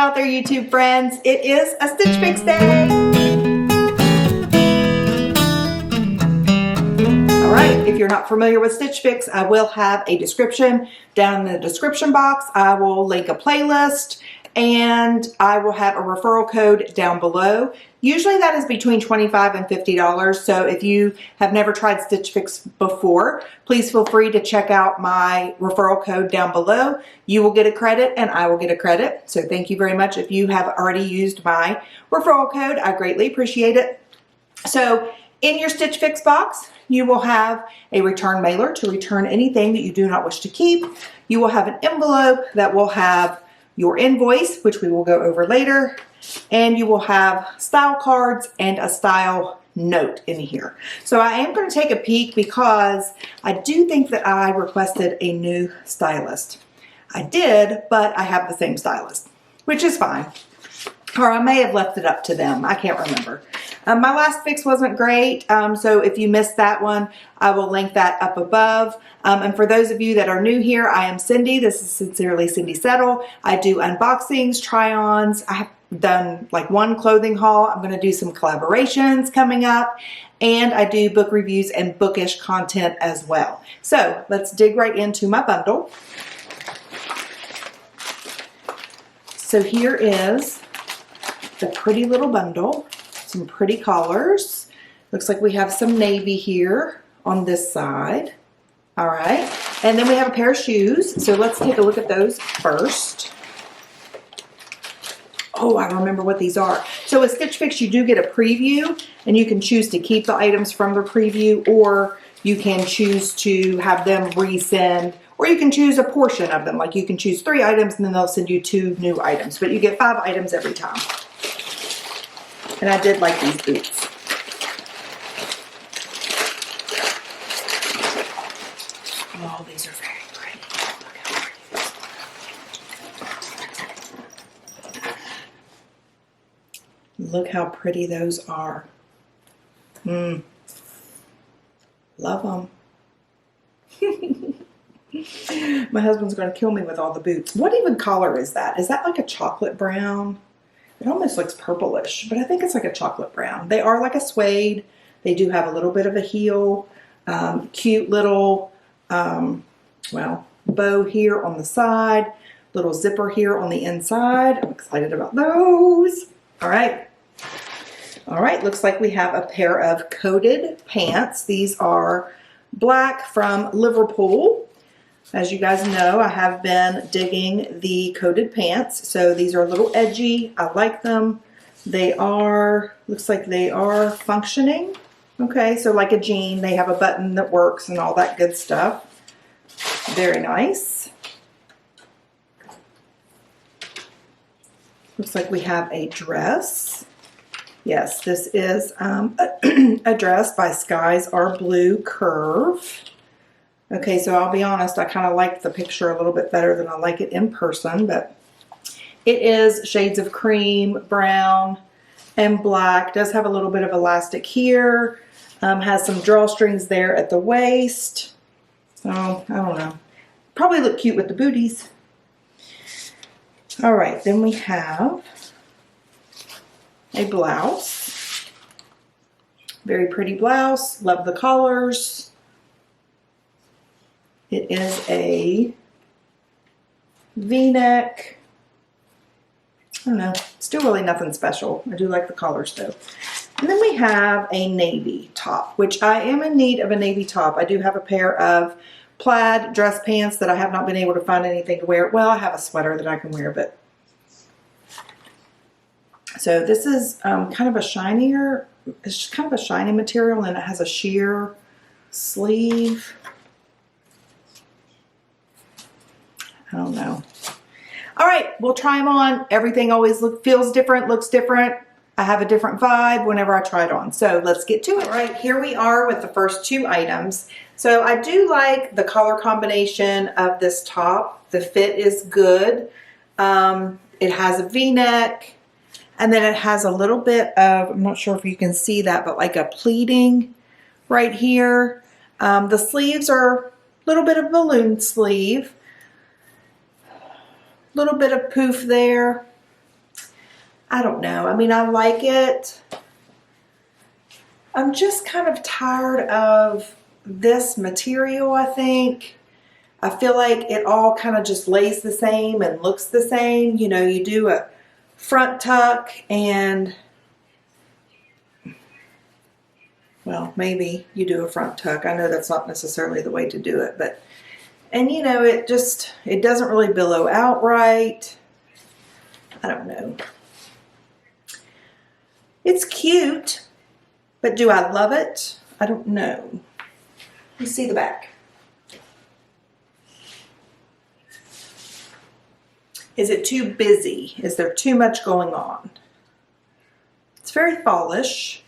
out there, YouTube friends. It is a Stitch Fix day. All right, if you're not familiar with Stitch Fix, I will have a description down in the description box. I will link a playlist and I will have a referral code down below. Usually that is between $25 and $50. So if you have never tried Stitch Fix before, please feel free to check out my referral code down below. You will get a credit and I will get a credit. So thank you very much if you have already used my referral code. I greatly appreciate it. So in your Stitch Fix box, you will have a return mailer to return anything that you do not wish to keep. You will have an envelope that will have your invoice, which we will go over later, and you will have style cards and a style note in here. So I am going to take a peek because I do think that I requested a new stylist. I did, but I have the same stylist, which is fine. Or I may have left it up to them. I can't remember. My last fix wasn't great, so if you missed that one, I will link that up above. And for those of you that are new here, I am Cindy. This is Sincerely Cindy Settle. I do unboxings, try-ons. I have done like one clothing haul. I'm going to do some collaborations coming up. And I do book reviews and bookish content as well. So let's dig right into my bundle. So here is the pretty little bundle. Some pretty colors. Looks like we have some navy here on this side. All right. And then we have a pair of shoes. So let's take a look at those first. Oh, I remember what these are. So with Stitch Fix, you do get a preview and you can choose to keep the items from the preview, or you can choose to have them resend, or you can choose a portion of them. Like you can choose 3 items and then they'll send you 2 new items, but you get 5 items every time. And I did like these boots. Oh, these are very pretty. Look how pretty those are. Love them. My husband's going to kill me with all the boots. What even color is that? Is that like a chocolate brown? It almost looks purplish, but I think it's like a chocolate brown. They are like a suede. They do have a little bit of a heel. Cute little, well, bow here on the side. Little zipper here on the inside. I'm excited about those. All right. All right, looks like we have a pair of coated pants. These are black from Liverpool. As you guys know, I have been digging the coated pants. So these are a little edgy. I like them. They are, looks like they are functioning. Okay, so like a jean, they have a button that works and all that good stuff. Very nice. Looks like we have a dress. Yes, this is a dress by Skies Are Blue Curve. Okay, so I'll be honest, I kind of like the picture a little bit better than I like it in person, but it is shades of cream, brown, and black. Does have a little bit of elastic here. Has some drawstrings there at the waist. So, I don't know. Probably look cute with the booties. All right, then we have a blouse. Very pretty blouse. Love the colors. It is a V-neck. I don't know. Still really nothing special. I do like the colors though. And then we have a navy top, which I am in need of a navy top. I do have a pair of plaid dress pants that I have not been able to find anything to wear. Well, I have a sweater that I can wear, but. So this is kind of a shinier, it's just kind of a shiny material, and it has a sheer sleeve. I don't know. All right, we'll try them on. Everything always feels different, looks different. I have a different vibe whenever I try it on. So let's get to it. All right, here we are with the first 2 items. So I do like the color combination of this top. The fit is good. It has a V-neck, and then it has a little bit of, I'm not sure if you can see that, but like a pleating right here. The sleeves are a little bit of balloon sleeve. Little bit of poof there. I don't know. I mean, I like it. I'm just kind of tired of this material, I think. I feel like it all kind of just lays the same and looks the same. You know, you do a front tuck and, well, maybe you do a front tuck. I know that's not necessarily the way to do it, but, and you know, it doesn't really billow out right. I don't know. It's cute, but do I love it? I don't know. You see the back. Is it too busy? Is there too much going on? It's very fallish.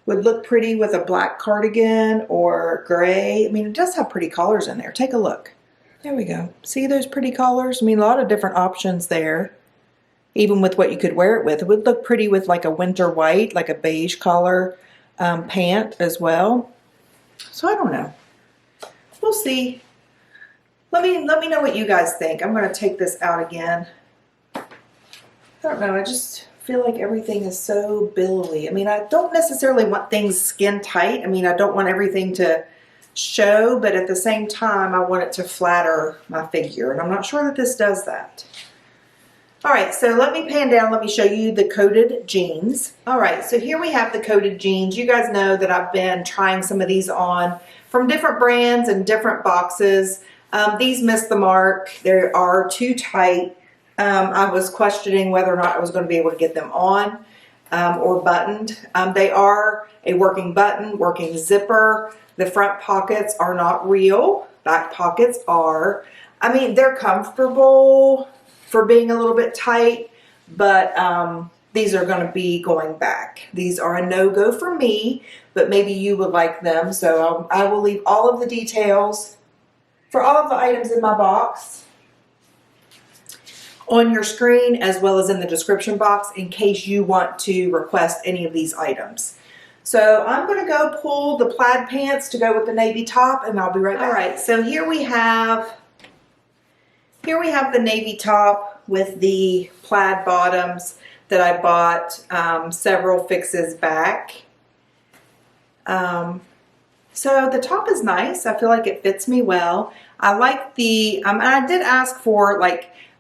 Would look pretty with a black cardigan or gray. I mean, it does have pretty colors in there. Take a look. There we go. See those pretty colors? I mean, a lot of different options there. Even with what you could wear it with. It would look pretty with like a winter white, like a beige color pant as well. So I don't know. We'll see. Let me know what you guys think. I'm going to take this out again. I don't know. I just feel like everything is so billowy. I mean, I don't necessarily want things skin tight. I mean, I don't want everything to show, but at the same time, I want it to flatter my figure. And I'm not sure that this does that. All right, so let me pan down. Let me show you the coated jeans. All right, so here we have the coated jeans. You guys know that I've been trying some of these on from different brands and different boxes. These missed the mark. They are too tight. I was questioning whether or not I was going to be able to get them on or buttoned. They are a working button, working zipper. The front pockets are not real. Back pockets are. I mean, they're comfortable for being a little bit tight, but these are going to be going back. These are a no-go for me, but maybe you would like them. So I will leave all of the details for all of the items in my box on your screen, as well as in the description box, in case you want to request any of these items. So I'm going to go pull the plaid pants to go with the navy top, and I'll be right back. All right, so here we have the navy top with the plaid bottoms that I bought several fixes back. So the top is nice. I feel like it fits me well. I like the, I did ask for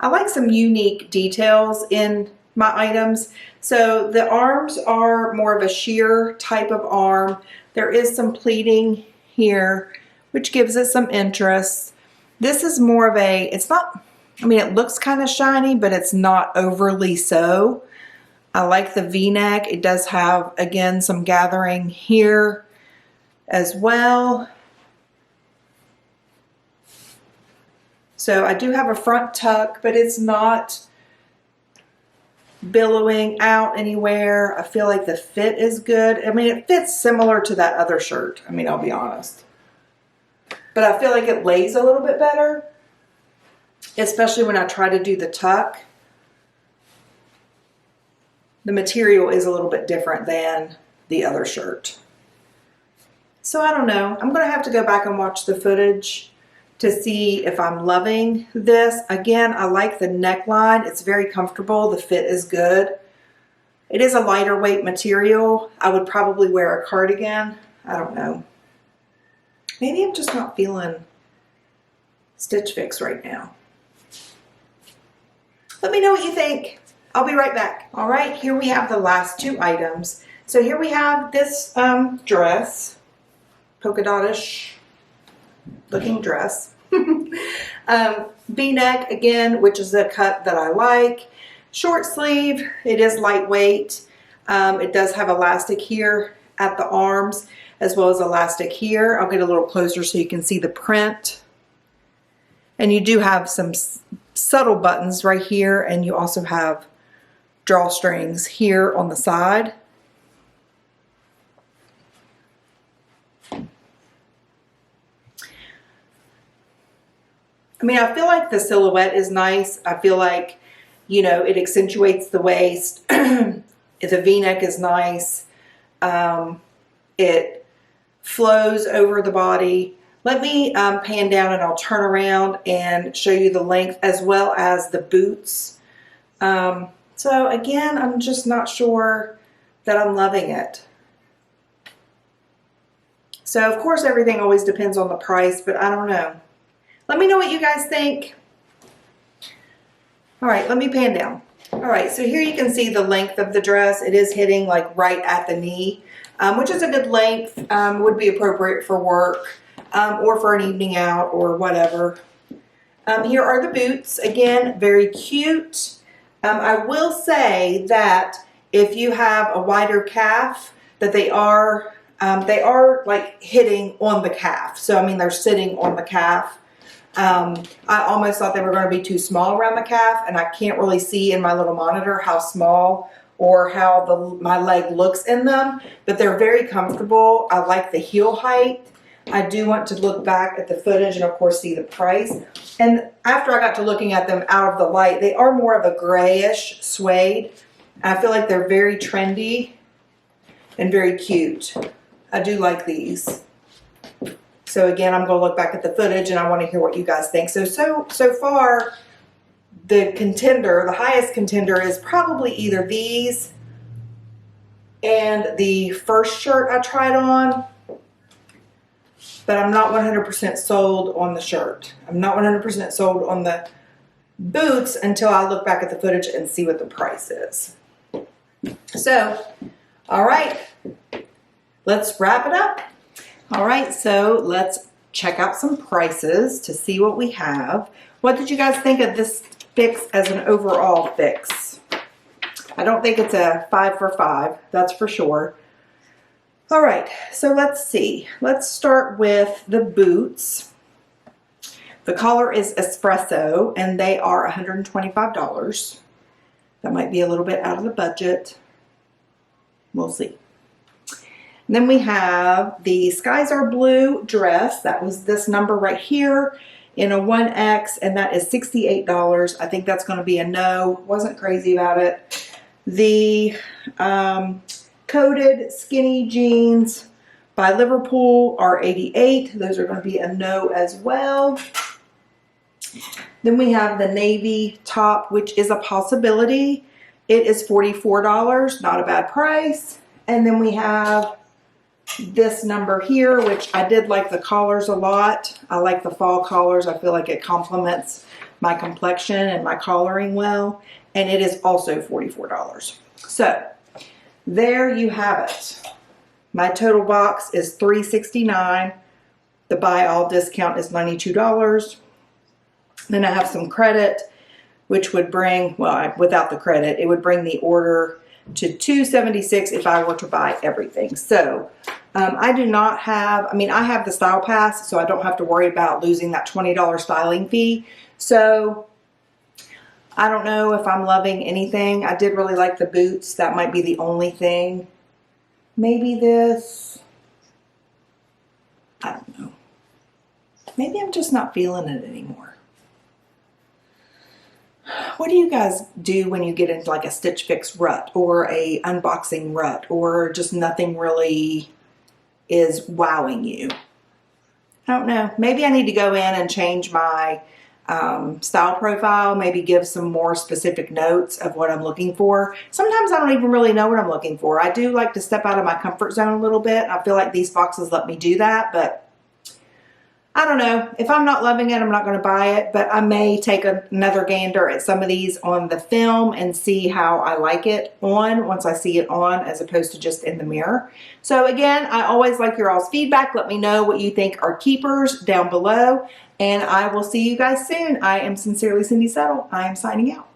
I like some unique details in my items. So the arms are more of a sheer type of arm. There is some pleating here, which gives it some interest. This is more of a, it's not, I mean, it looks kind of shiny, but it's not overly so. I like the V-neck. It does have, again, some gathering here as well. So I do have a front tuck, but it's not billowing out anywhere. I feel like the fit is good. I mean, it fits similar to that other shirt. I mean, I'll be honest. But I feel like it lays a little bit better, especially when I try to do the tuck. The material is a little bit different than the other shirt. So I don't know. I'm going to have to go back and watch the footage to see if I'm loving this. Again, I like the neckline. It's very comfortable. The fit is good. It is a lighter weight material. I would probably wear a cardigan. I don't know. Maybe I'm just not feeling Stitch Fix right now. Let me know what you think. I'll be right back. All right, here we have the last two items. So here we have this dress, polka dot-ish looking dress. V-neck again, which is a cut that I like. Short sleeve, it is lightweight. It does have elastic here at the arms, as well as elastic here. I'll get a little closer so you can see the print. And you do have some subtle buttons right here, and you also have drawstrings here on the side. I mean, I feel like the silhouette is nice. I feel like, you know, it accentuates the waist. The V-neck is nice. It flows over the body. Let me pan down and I'll turn around and show you the length as well as the boots. So again, I'm just not sure that I'm loving it. So of course everything always depends on the price, but I don't know. Let me know what you guys think. All right, let me pan down. All right, so here you can see the length of the dress. It is hitting like right at the knee, which is a good length, would be appropriate for work or for an evening out or whatever. Here are the boots. Again, very cute. I will say that if you have a wider calf, that they are like hitting on the calf. So, I mean, they're sitting on the calf. I almost thought they were going to be too small around the calf, and I can't really see in my little monitor how small or how my leg looks in them, but they're very comfortable. I like the heel height. I do want to look back at the footage and of course see the price. And after I got to looking at them out of the light, they are more of a grayish suede. I feel like they're very trendy and very cute. I do like these. So again, I'm going to look back at the footage and I want to hear what you guys think. So far, the contender, the highest contender is probably either these and the first shirt I tried on, but I'm not 100% sold on the shirt. I'm not 100% sold on the boots until I look back at the footage and see what the price is. So, all right, let's wrap it up. All right, so let's check out some prices to see what we have. What did you guys think of this fix as an overall fix? I don't think it's a 5 for 5, that's for sure. All right, so let's see. Let's start with the boots. The color is espresso and they are $125. That might be a little bit out of the budget. We'll see. And then we have the Skies Are Blue dress. That was this number right here in a 1X, and that is $68. I think that's going to be a no. Wasn't crazy about it. The coated skinny jeans by Liverpool are $88. Those are going to be a no as well. Then we have the navy top, which is a possibility. It is $44. Not a bad price. And then we have this number here, which I did like the collars a lot. I like the fall collars. I feel like it complements my complexion and my collaring well. And it is also $44. So there you have it. My total box is $369. The buy all discount is $92. Then I have some credit, which would bring, well, without the credit, it would bring the order to $276 if I were to buy everything. So I do not have, I mean, I have the Style Pass, so I don't have to worry about losing that $20 styling fee. So I don't know if I'm loving anything. I did really like the boots. That might be the only thing. Maybe this. I don't know. Maybe I'm just not feeling it anymore. What do you guys do when you get into like a Stitch Fix rut or a unboxing rut or just nothing really is wowing you? I don't know. Maybe I need to go in and change my style profile, maybe give some more specific notes of what I'm looking for. Sometimes I don't even really know what I'm looking for. I do like to step out of my comfort zone a little bit. I feel like these boxes let me do that, but I don't know. If I'm not loving it, I'm not going to buy it, but I may take another gander at some of these on the film and see how I like it on once I see it on as opposed to just in the mirror. So again, I always like your all's feedback. Let me know what you think are keepers down below, and I will see you guys soon. I am Sincerely Cindy Settle. I am signing out.